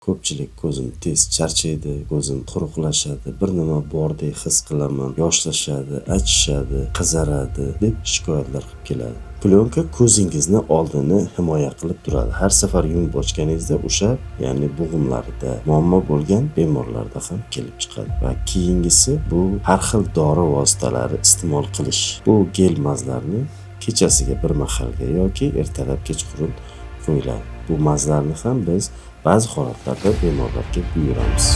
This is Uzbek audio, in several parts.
Ko'pchilik ko'zim tez charchaydi, ko'zim quruqlashadi, bir nima bordek his qilaman, yoshlanadi, achishadi, qizaradi deb shikoyatlar qilib keladi. Plyonka ko'zingizni oldini himoya qilib turadi. Har safar yumib ochganingizda o'sha, ya'ni bo'g'imlarida muammo bo'lgan bemorlarda ham kelib chiqadi. Va keyingisi bu har xil dori vositalari iste'mol qilish. Bu gel mazlarni kechasiga bir mahalga yoki ertalab kechqurun qo'yiladi. Bu mazlarni ham biz ba'zi holatlarda bemorlarga buyuramiz.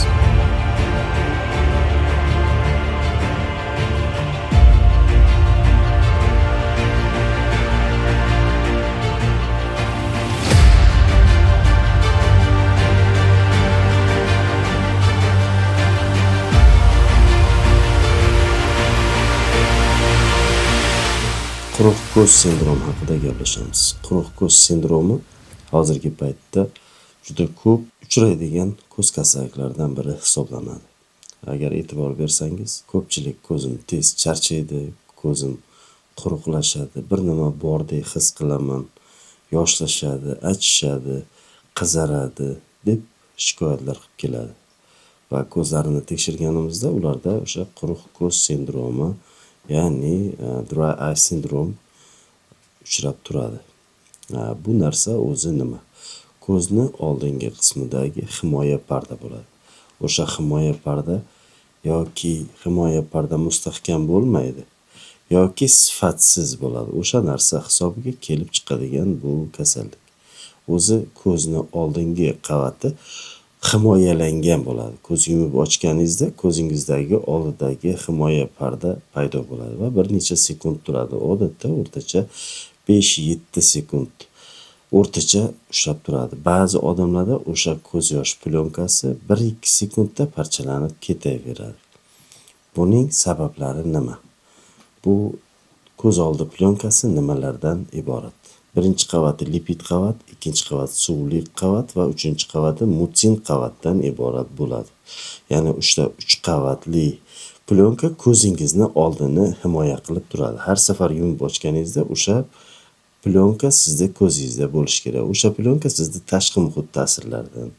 Quruq ko'z sindromi haqida gaplashamiz. Quruq ko'z sindromi hozirgi paytda juda ko'p uchraydigan ko'z kasalliklaridan biri hisoblanadi. Agar e'tibor bersangiz, ko'pchilik ko'zim tez charchaydi, ko'zim quruqlashadi, bir nima bordek his qilaman, yoshlanadi, achishadi, qizaradi deb shikoyatlar qilib keladi. Va ko'zlarini tekshirganimizda ularda o'sha quruq ko'z sindromi, ya'ni dry eye syndrome uchrab turadi. Bu narsa o'zi nima? Ko'zni oldingi qismidagi himoya parda bo'ladi. O'sha himoya parda yoki himoya parda mustahkam bo'lmaydi yoki sifatsiz bo'ladi. O'sha narsa hisobiga kelib chiqadigan bu kasallik. O'zi ko'zni oldingi qavati himoyalangan bo'ladi. Ko'z yumib ochganingizda ko'zingizdagi oldidagi himoya parda paydo bo'ladi va bir necha sekund turadi. Odatda o'rtacha 5-7 sekund o'rtacha ushlab turadi. Ba'zi odamlarda o'sha ko'z yosh plyonkasi 1-2 sekundda parchalanib ketaveradi. Buning sabablari nima? Bu ko'z oldi plyonkasi nimalardan iborat? Birinchi qavati lipid qavat, ikkinchi qavat suvli qavat va uchinchi qavati mutsin qavatdan iborat bo'ladi. Ya'ni 3 qavatli plyonka ko'zingizni oldini himoya qilib turadi. Har safar yumib ochganingizda o'sha plyonka sizning ko'zingizda bo'lishi kerak. O'sha plyonka sizni tashqi muhit ta'sirlaridan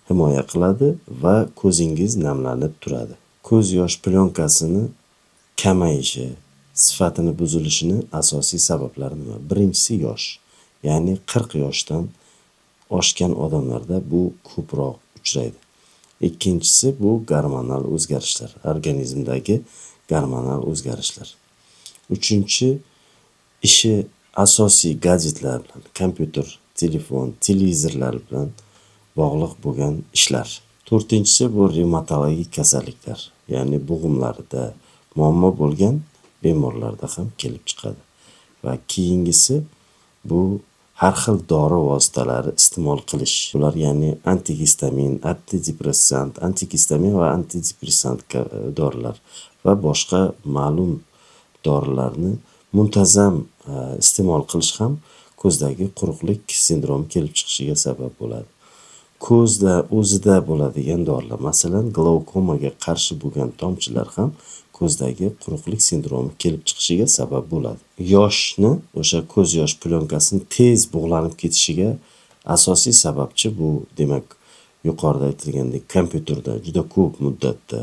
himoya qiladi va ko'zingiz namlanib turadi. Ko'z yosh plyonkasini kamayishi, sifatini buzilishini asosiy sabablari nima? Birinchisi yosh. Ya'ni 40 yoshdan oshgan odamlarda bu ko'proq uchraydi. Ikkinchisi bu gormonal o'zgarishlar, organizmdagi gormonal o'zgarishlar. Uchinchi ishi asosiy gadjetlar bilan, kompyuter, telefon, televizorlar bilan bog'liq bo'lgan ishlar. To'rtinchisi bu revmatologik kasalliklar, ya'ni bo'g'imlarida muammo bo'lgan bemorlarda ham kelib chiqadi. Va keyingisi bu har xil dori vositalari iste'mol qilish. Bular ya'ni antihistamin, antidepressant, antihistamin va antidepressant dorilar va boshqa ma'lum dorilarni muntazam iste'mol qilish ham ko'zdagi quruqlik sindromi kelib chiqishiga sabab bo'ladi. Ko'zda o'zida bo'ladigan dorilar, masalan, glaukomaga qarshi bo'lgan tomchilar ham ko'zdagi quruqlik sindromi kelib chiqishiga sabab bo'ladi. Yoshni, o'sha ko'z yosh plyonkasini tez bug'lanib ketishiga asosiy sababchi bu, demak, yuqorida aytilgandek kompyuterda juda ko'p muddatda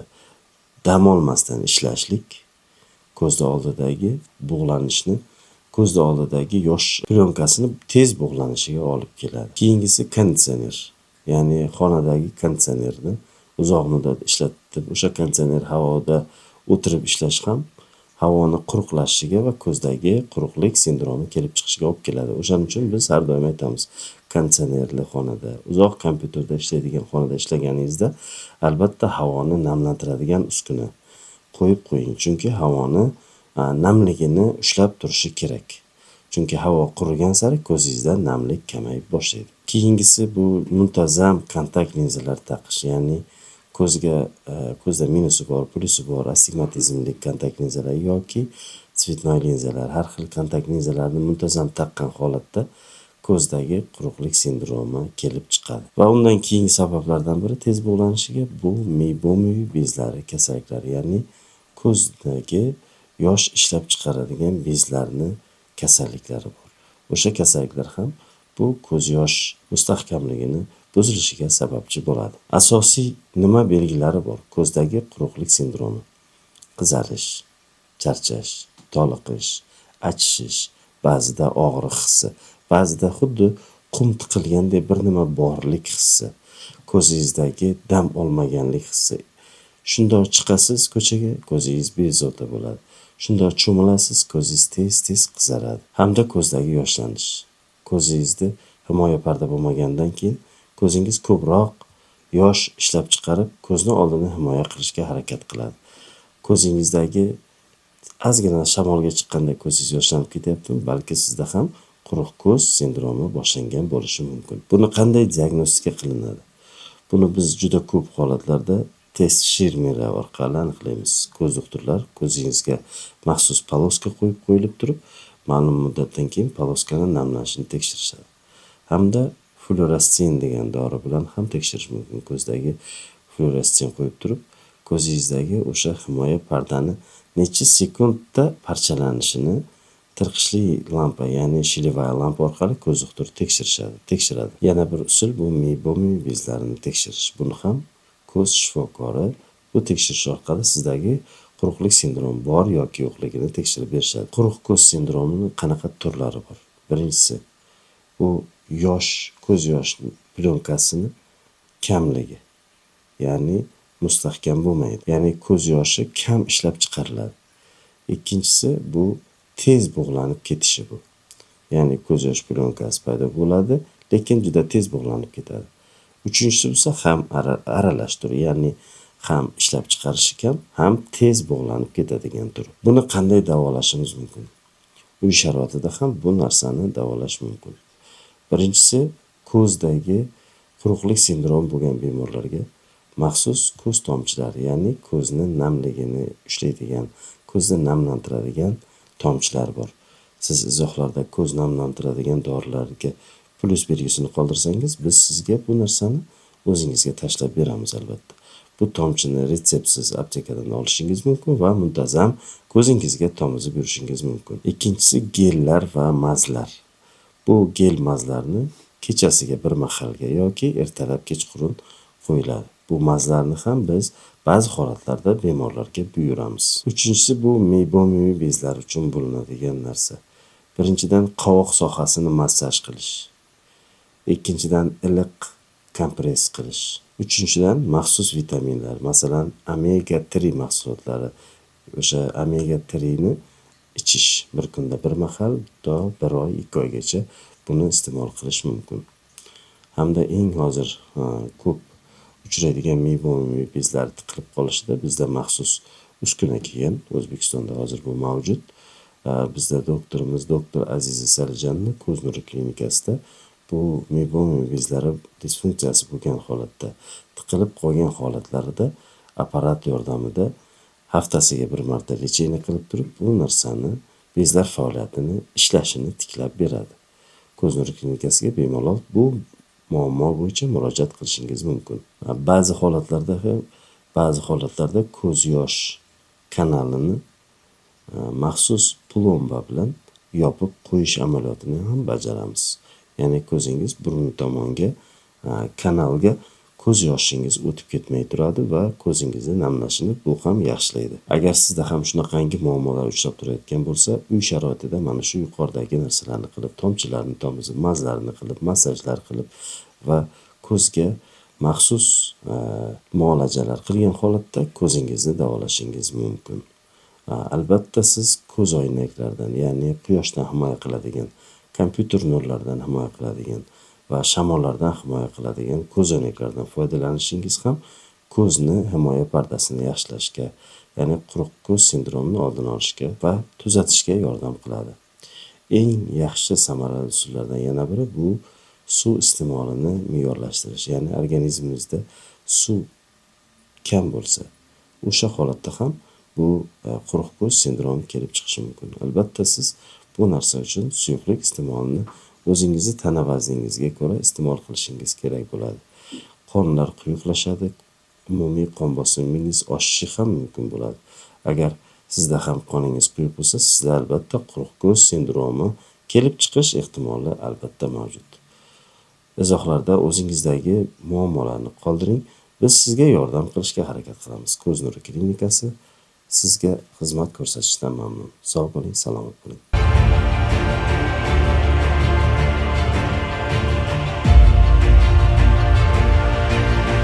dam olmasdan ishlashlik ko'zda oldidagi bug'lanishni, ko'zda oldidagi yosh plyonkasini tez bug'lanishiga olib keladi. Keyingisi konditsioner. Ya'ni xonadagi konditsionerni uzoq muddat ishlatib, o'sha konditsioner havoda o'tirib ishlash ham havoni quruqlashishiga va ko'zdagi quruqlik sindromi kelib chiqishiga olib keladi. O'shaning uchun biz har doim aytamiz, konditsionerli xonada, uzoq kompyuterda ishlaydigan xonada ishlaganingizda albatta havoni namlantiradigan uskuna qo'yib qo'ying. Chunki havoni namligini ushlab turishi kerak. Chunki havo qurigan sari ko'zingizda namlik kamayib boshlaydi. Keyingisi bu muntazam kontakt linzalar taqish, ya'ni ko'zda minusi bor, plusi bor, astigmatizmli kontakt linzalar yoki tsvetnoy linzalar, har xil kontakt linzalarni muntazam taqqan holatda ko'zdagi quruqlik sindromi kelib chiqadi. Va undan keyingi sabablardan biri tez bug'lanishiga bu bo'mi bezlari kasalliklari, ya'ni ko'zdagi yosh ishlab chiqaradigan bezlarni kasalliklari bor. O'sha kasalliklar ham bu ko'z yosh mustahkamligini buzilishiga sababchi bo'ladi. Asosiy nima belgilari bor? Ko'zdagi quruqlik sindromi: qizarish, charchash, toliqish, achishish, ba'zida og'riq hissi, ba'zida xuddi qum tiqilgandek bir nima borlik hissi, ko'zingizdagi dam olmaganlik hissi. Shundoq chiqasiz ko'chaga, ko'zingiz bezovta bo'ladi. Shundoq cho'milasiz, ko'zingiz tez-tez qizaradi. Hamda ko'zdagi yoshlanish. Ko'zingizda himoya parda bo'lmagandan keyin ko'zingiz ko'proq yosh ishlab chiqarib, ko'zni oldini himoya qilishga harakat qiladi. Ko'zingizdagi ozgina shamolga chiqqanda ko'zingiz yoshlanib ketyaptimi? Balki sizda ham quruq ko'z sindromi boshlangan bo'lishi mumkin. Buni qanday diagnostika qilinadi? Buni biz juda ko'p holatlarda test shirmira orqali aniqlaymiz. Ko'z doktorlar ko'zingizga maxsus poloska qo'yib qo'yilib turib, ma'lum muddatdan keyin poloskani namlanishini tekshirishadi. Hamda fluoressin degan dori bilan ham tekshirish mumkin. Ko'zdagi fluoressin qo'yib turib, ko'zingizdagi o'sha himoya pardani necha sekundda parchalanishini tirqishli lampa, ya'ni shilevaya lampa orqali ko'z doktori tekshiradi. Yana bir usul bu mi bezlarini tekshirish. Buni ham ko'z shifokori bu tekshirish orqali sizdagi quruqlik sindromi bor yoki yo'qligini tekshirib berishadi. Quruq ko'z sindromining qanaqa turlari bor? Birinchisi, bu ko'z yosh plyonkasini kamligi, ya'ni mustahkam bo'lmaydi. Ya'ni ko'z yoshi kam ishlab chiqariladi. Ikkinchisi, bu tez bug'lanib ketishi bu. Ya'ni ko'z yosh plyonkasi paydo bo'ladi, lekin juda tez bug'lanib ketadi. Uchinchisi bo'lsa ham aralash turi, ya'ni ham ishlab chiqarishi kam, ham tez bug'lanib ketadigan tur. Buni qanday davolashimiz mumkin? Uy sharoitida ham bu narsani davolash mumkin. Birinchisi, ko'zdagi quruqlik sindromi bo'lgan bemorlarga maxsus ko'z tomchilari, ya'ni ko'zni namligini ushlaydigan, ko'zni namlantiradigan tomchilar bor. Siz izohlarda ko'z namlantiradigan dorilarga plus belgisini qoldirsangiz, biz sizga bu narsani o'zingizga tashlab beramiz albatta. Bu tomchini retseptsiz aptekadan olishingiz mumkin va muntazam ko'zingizga tomizib yurishingiz mumkin. Ikkinchisi, gellar va mazlar. Bu gel mazlarni kechasiga bir mahalga yoki ertalab kechqurun qo'yiladi. Bu mazlarni ham biz ba'zi holatlarda bemorlarga buyuramiz. Uchinchisi, bu mi bezlari uchun bo'linadigan narsa. Birinchidan, qovoq sohasini massaj qilish. Ikkinchidan, iliq kompress qilish. Uchinchidan, maxsus vitaminlar, masalan, omega 3 mahsulotlari, o'sha omega 3 ni ichish bir kunda bir mahal to 1 oy, 2 oygacha buni iste'mol qilish mumkin. Hamda eng hozir ko'p uchraydigan mi bezlar tiqilib qolishida bizda maxsus uskuna kelgan. O'zbekistonda hozir bu mavjud. Bizda doktorimiz doktor Aziza Salijanning Ko'z nuri klinikasida bu mi bezlari disfunksiyasi bo'lgan holatda, tiqilib qolgan holatlarida apparat yordamida haftasiga bir marta lecheniya qilib turib, bu narsani bezlar faoliyatini, ishlashini tiklab beradi. Ko'z nuri klinikasiga bemalol bu muammo bo'yicha murojaat qilishingiz mumkin. Ba'zi holatlarda ko'z yosh kanalini maxsus plomba bilan yopib qo'yish amaliyotini ham bajaramiz. Ya'ni ko'zingiz burun tomonga kanalga ko'z yoshingiz o'tib ketmay turadi va ko'zingizni namlashini bu ham yaxshilaydi. Agar sizda ham shunaqangi muammolar uchrab turayotgan bo'lsa, uy sharoitida mana shu yuqoridagi narsalarni qilib, tomchilarni tomizib, mazlarni qilib, massajlar qilib va ko'zga maxsus muolajalar qilgan holatda ko'zingizni davolashingiz mumkin. Albatta siz ko'z oynaklaridan, ya'ni quyoshdan himoya qiladigan, kompyuter nurlaridan himoya qiladigan va shamollardan himoya qiladigan ko'z oynaklaridan foydalanishingiz ham ko'zni himoya pardasini yaxshilashga, ya'ni quruq ko'z sindromini oldini olishga va tuzatishga yordam qiladi. Eng yaxshi samarali usullardan yana biri bu suv iste'molini me'yorlashtirish. Ya'ni organizmimizda suv kam bo'lsa, o'sha holatda ham bu quruq ko'z sindromi kelib chiqishi mumkin. Albatta siz bu narsa uchun suyuqlik iste'molini o'zingizni tana vazningizga ko'ra iste'mol qilishingiz kerak bo'ladi. Qonlar quyuqlashadi, umumiy qon bosimingiz oshishi ham mumkin bo'ladi. Agar sizda ham qoningiz quyuq bo'lsa, sizda albatta quruq ko'z sindromi kelib chiqish ehtimoli albatta mavjud. Izohlarda o'zingizdagi muammolarni qoldiring. Biz sizga yordam qilishga harakat qilamiz. Ko'z nuri klinikasi sizga xizmat ko'rsatishdan mamnun. Sog' bo'ling, salomat bo'ling.